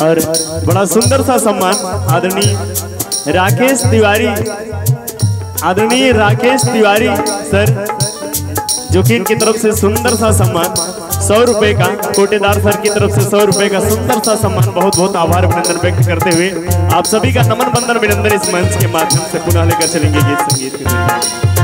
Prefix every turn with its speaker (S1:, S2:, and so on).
S1: और बड़ा सुंदर सा सम्मान आदरणीय राकेश तिवारी सर, जो कि इनकी तरफ से सुंदर सा सम्मान 100 रुपए का, कोटेदार सर की तरफ से 100 रुपए का सुंदर सा सम्मान, बहुत बहुत आभार अभिनंदन व्यक्त करते हुए आप सभी का नमन बंदन अभिनंदन इस मंच के माध्यम से पुनः लेकर चलेंगे गीत संगीत के।